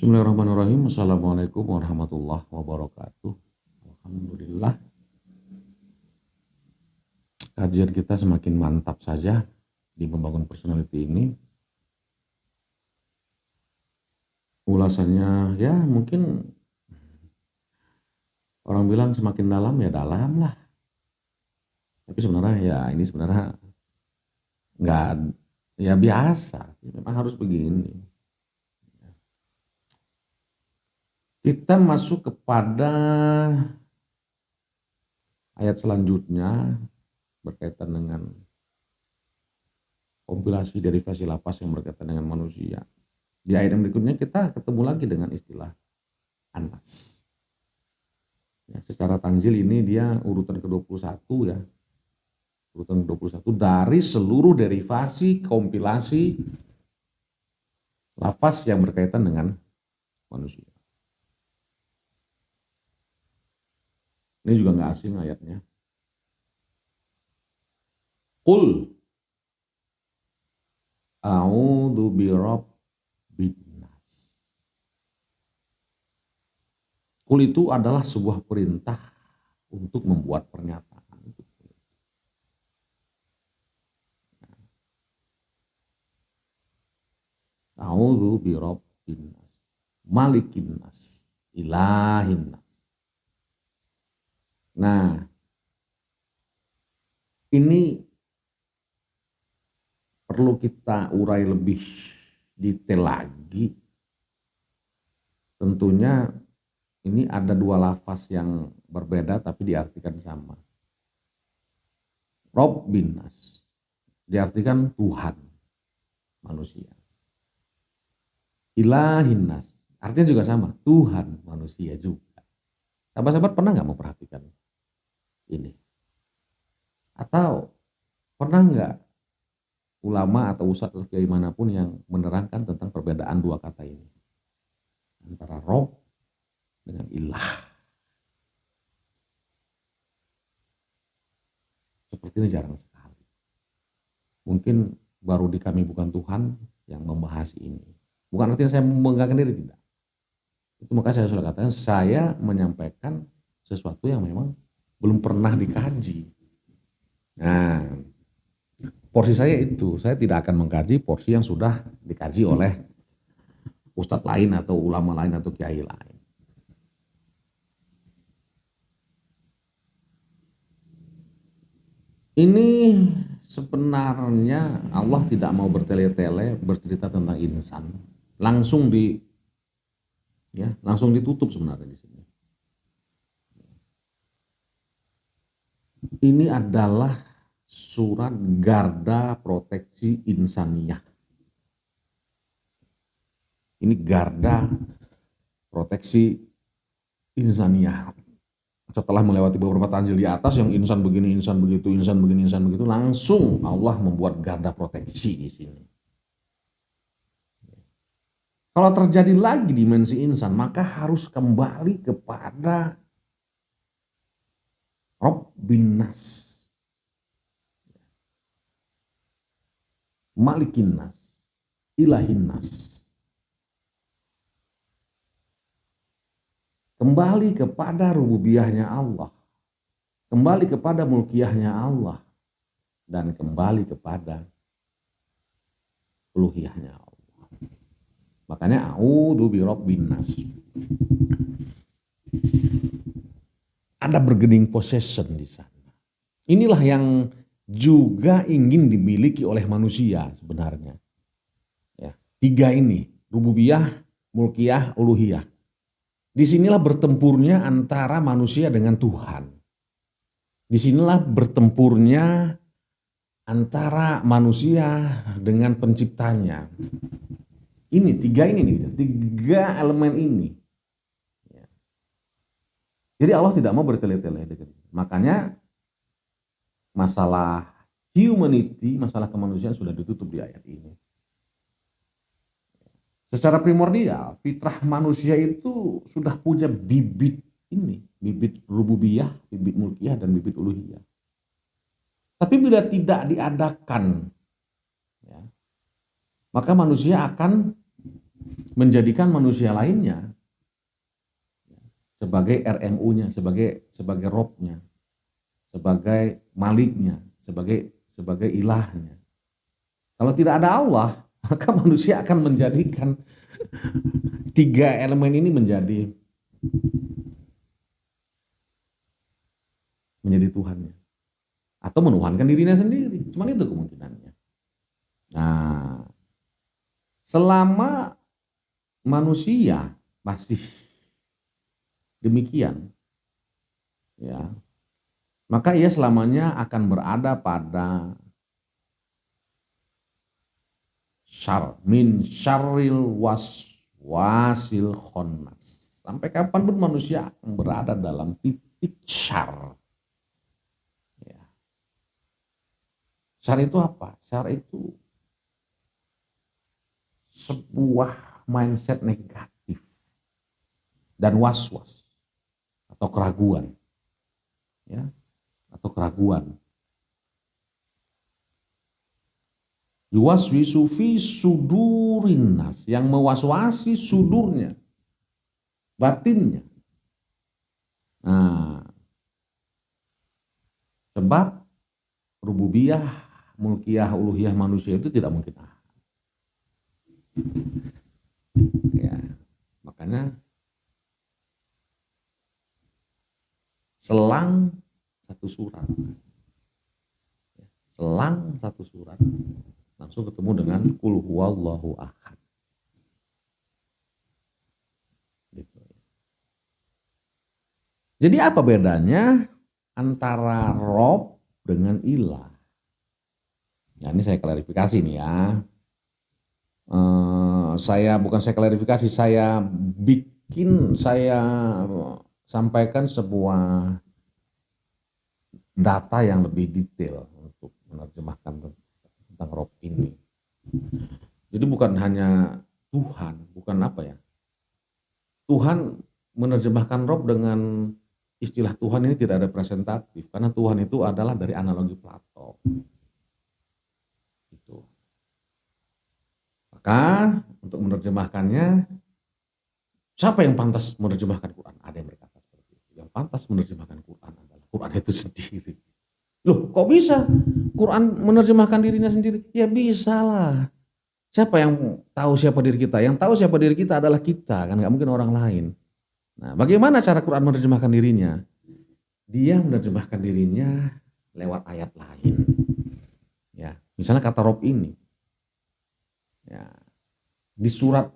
Bismillahirrahmanirrahim. Assalamualaikum warahmatullahi wabarakatuh. Alhamdulillah, kajian kita semakin mantap saja di membangun personality ini. Ulasannya ya mungkin orang bilang semakin dalam ya dalam lah. Tapi sebenarnya ya ini sebenarnya nggak ya biasa. Memang harus begini. Kita masuk kepada ayat selanjutnya berkaitan dengan kompilasi derivasi lapas yang berkaitan dengan manusia. Di ayat yang berikutnya kita ketemu lagi dengan istilah anas. Ya, secara tanzil ini dia urutan ke-21 ya. Urutan ke-21 dari seluruh derivasi kompilasi lafaz yang berkaitan dengan manusia. Ini juga nggak asing ayatnya. Qul a'udzu birabbin nas. Qul itu adalah sebuah perintah untuk membuat pernyataan. A'udzu birabbin nas, malikin nas, ilahin nas. Nah, ini perlu kita urai lebih detail lagi. Tentunya ini ada dua lafaz yang berbeda tapi diartikan sama. Rabbin nas diartikan Tuhan manusia. Ilahin nas artinya juga sama, Tuhan manusia juga. Sahabat-sahabat pernah nggak memperhatikan ini? Atau pernah nggak ulama atau ustadz atau kiai manapun yang menerangkan tentang perbedaan dua kata ini antara Rob dengan ilah? Seperti ini jarang sekali. Mungkin baru di Kami Bukan Tuhan yang membahas ini. Bukan artinya saya membanggakan diri, tidak. Itu maka saya sudah katakan saya menyampaikan sesuatu yang memang belum pernah dikaji. Nah, porsi saya itu, saya tidak akan mengkaji porsi yang sudah dikaji oleh ustadz lain atau ulama lain atau kiai lain. Ini sebenarnya Allah tidak mau bertele-tele bercerita tentang insan. Langsung ditutup sebenarnya di sini. Ini adalah surat garda proteksi insaniyah. Ini garda proteksi insaniyah. Setelah melewati beberapa tanzil di atas yang insan begini, insan begitu, insan begini, insan begitu, langsung Allah membuat garda proteksi di sini. Kalau terjadi lagi dimensi insan, maka harus kembali kepada Rabbin nas, malikin nas, ilahin nas. Kembali kepada rububiyahnya Allah, kembali kepada mulkiyahnya Allah, dan kembali kepada uluhiyahnya Allah. Makanya a'udzu birabbin nas. Ada bargaining possession di sana. Inilah yang juga ingin dimiliki oleh manusia sebenarnya. Ya, tiga ini, rububiyah, mulkiyah, uluhiyah. Disinilah bertempurnya antara manusia dengan Tuhan. Disinilah bertempurnya antara manusia dengan penciptanya. Ini tiga elemen ini. Jadi Allah tidak mau bertele-tele. Makanya masalah humanity, masalah kemanusiaan sudah ditutup di ayat ini. Secara primordial, fitrah manusia itu sudah punya bibit ini, bibit rububiyah, bibit mulkiyah, dan bibit uluhiyah. Tapi bila tidak diadakan, ya, maka manusia akan menjadikan manusia lainnya sebagai RMU-nya, sebagai robnya, sebagai maliknya, sebagai ilahnya. Kalau tidak ada Allah, maka manusia akan menjadikan tiga elemen ini menjadi Tuhannya. Atau menuhankan dirinya sendiri. Cuman itu kemungkinannya. Nah, selama manusia masih demikian, ya, maka ia selamanya akan berada pada min syarril waswasil khonnas. Sampai kapanpun manusia akan berada dalam titik syar. Ya. Syar itu apa? Syar itu sebuah mindset negatif dan was-was atau keraguan, ya, atau keraguan. Yuwaswisu fi sudurin nas, yang mewaswasi sudurnya, batinnya. Nah, sebab rububiyah, mulkiyah, uluhiyah manusia itu tidak mungkin. Ya, makanya selang satu surat langsung ketemu dengan qul huwallahu ahad. Gitu. Jadi apa bedanya antara Rob dengan ilah? Nah, ini saya klarifikasi nih ya. Saya klarifikasi, saya sampaikan sebuah data yang lebih detail untuk menerjemahkan tentang Rob ini. Jadi bukan hanya Tuhan, bukan apa ya. Tuhan menerjemahkan Rob dengan istilah Tuhan ini tidak representatif, karena Tuhan itu adalah dari analogi Plato. Gitu. Maka untuk menerjemahkannya, siapa yang pantas menerjemahkan Quran? Ada yang berkata seperti itu. Yang pantas menerjemahkan Quran adalah Quran itu sendiri. Loh, kok bisa Quran menerjemahkan dirinya sendiri? Ya bisa lah. Siapa yang tahu siapa diri kita? Yang tahu siapa diri kita adalah kita, kan nggak mungkin orang lain. Nah, bagaimana cara Quran menerjemahkan dirinya? Dia menerjemahkan dirinya lewat ayat lain. Ya, misalnya kata Rob ini. Ya, di surat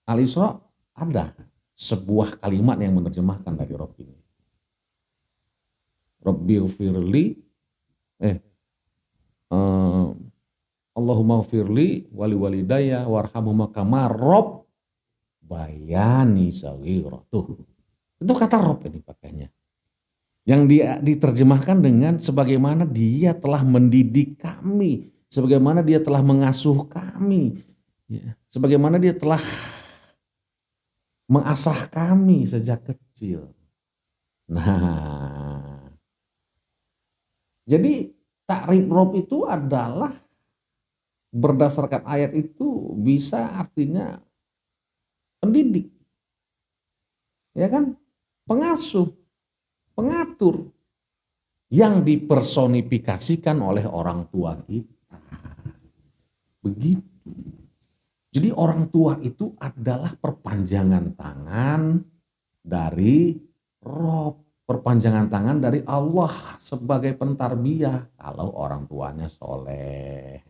Al-Isra ada sebuah kalimat yang menerjemahkan dari Rob ini. Rabbighfirli Allahumma firli wali walidayya warhamhuma kama Rob bayani saghira. Tuh. Itu kata Rob ini pakainya. Yang diterjemahkan dengan sebagaimana dia telah mendidik kami, sebagaimana dia telah mengasuh kami, ya, sebagaimana dia telah mengasah kami sejak kecil. Nah, jadi takrif Rob itu adalah berdasarkan ayat itu bisa artinya pendidik, ya kan, pengasuh, pengatur, yang dipersonifikasikan oleh orang tua kita. Begitu. Jadi orang tua itu adalah perpanjangan tangan dari Rob, perpanjangan tangan dari Allah sebagai pentarbiyah kalau orang tuanya soleh.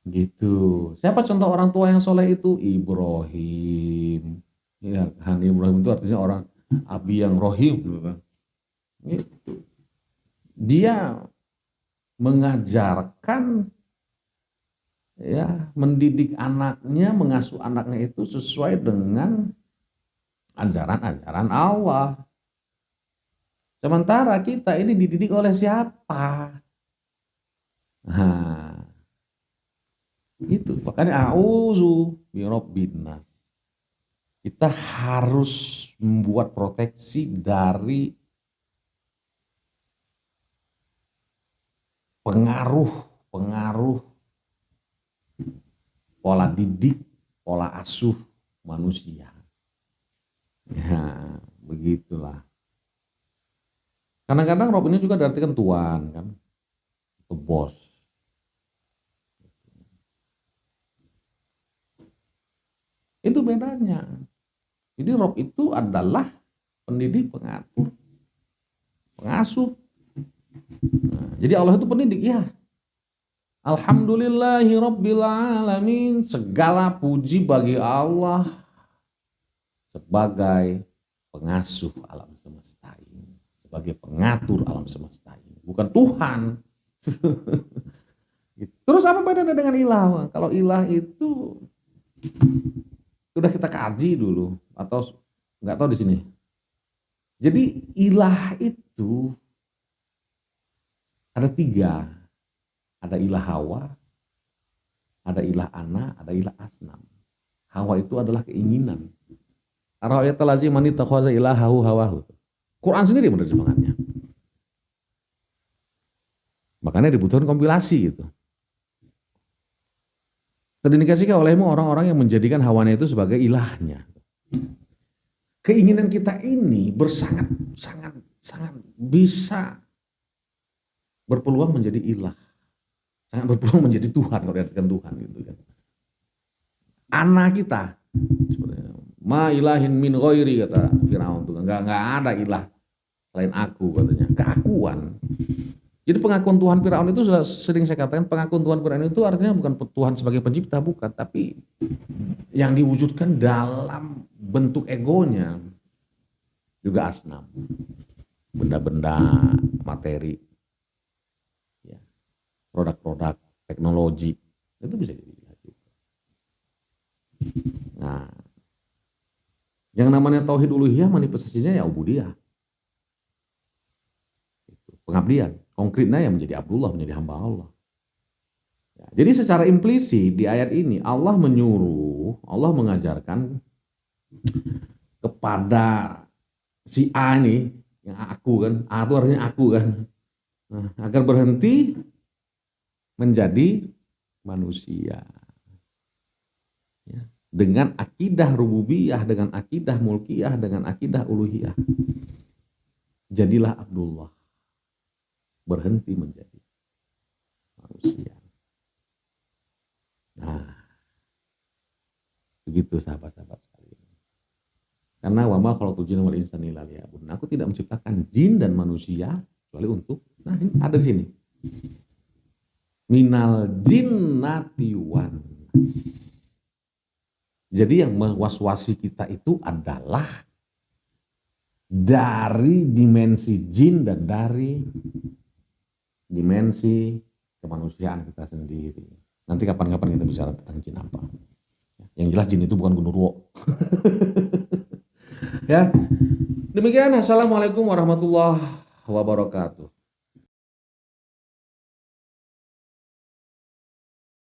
Gitu. Siapa contoh orang tua yang soleh itu? Ibrahim. Ya kan, Ibrahim itu artinya orang abi yang rohim. Gitu. Dia mengajarkan, ya, mendidik anaknya, mengasuh anaknya itu sesuai dengan ajaran-ajaran Allah. Sementara kita ini dididik oleh siapa? Nah, itu makanya a'udzu birabbin nas. Kita harus membuat proteksi dari pengaruh pola didik pola asuh manusia. Ya, begitulah. Kadang-kadang Rob ini juga diartikan Tuhan kan, atau bos. Itu bedanya. Jadi Rob itu adalah pendidik, pengatur, pengasuh. Nah, jadi Allah itu pendidik ya. Alhamdulillahi Rabbil Alamin. Segala puji bagi Allah sebagai pengasuh alam semesta ini, sebagai pengatur alam semesta ini, bukan Tuhan. Terus apa bedanya dengan ilah? Kalau ilah itu sudah kita kaji dulu atau nggak tahu di sini. Jadi ilah itu ada 3. Ada ilah Hawa, ada ilah Ana, ada ilah Asnam. Hawa itu adalah keinginan. Ar-ra'aytal lazi man ittakhadha ilahahu hawahu. Quran sendiri menerjemahkannya. Makanya dibutuhkan kompilasi gitu. Terindikasikan olehmu orang-orang yang menjadikan hawanya itu sebagai ilahnya. Keinginan kita ini sangat bisa berpeluang menjadi ilah. Sangat berpeluang menjadi Tuhan kalau diartikan Tuhan gitu kan. Anak kita ma ilahin min ghairi kata Firaun tuh enggak ada ilah selain aku katanya. Keakuan. Jadi pengakuan Tuhan Firaun itu sudah sering saya katakan, pengakuan Tuhan Firaun itu artinya bukan Tuhan sebagai pencipta, bukan, tapi yang diwujudkan dalam bentuk egonya. Juga asnam, benda-benda materi, ya, produk-produk teknologi itu bisa dilihat. Nah, yang namanya tauhid uluhiyah manifestasinya ya ubudiyah, pengabdian. Konkretnya yang menjadi Abdullah, menjadi hamba Allah. Ya, jadi secara implisit di ayat ini Allah menyuruh, Allah mengajarkan kepada si A ini, yang aku kan, A itu artinya aku kan, nah, agar berhenti menjadi manusia. Ya, dengan akidah rububiyah, dengan akidah mulkiyah, dengan akidah uluhiyah. Jadilah Abdullah. Berhenti menjadi manusia. Nah, begitu sahabat-sahabat sekalian. Karena wa ma khalaqtul jinna wal insa illa liya'budun. Aku tidak menciptakan jin dan manusia kecuali untuk, nah ini ada di sini. Minal jinnati wan nas. Jadi yang mewaswasi kita itu adalah dari dimensi jin dan dari dimensi kemanusiaan kita sendiri. Nanti kapan-kapan kita bicara tentang jin apa. Yang jelas jin itu bukan gundurwo. Ya, demikian. Assalamualaikum warahmatullahi wabarakatuh.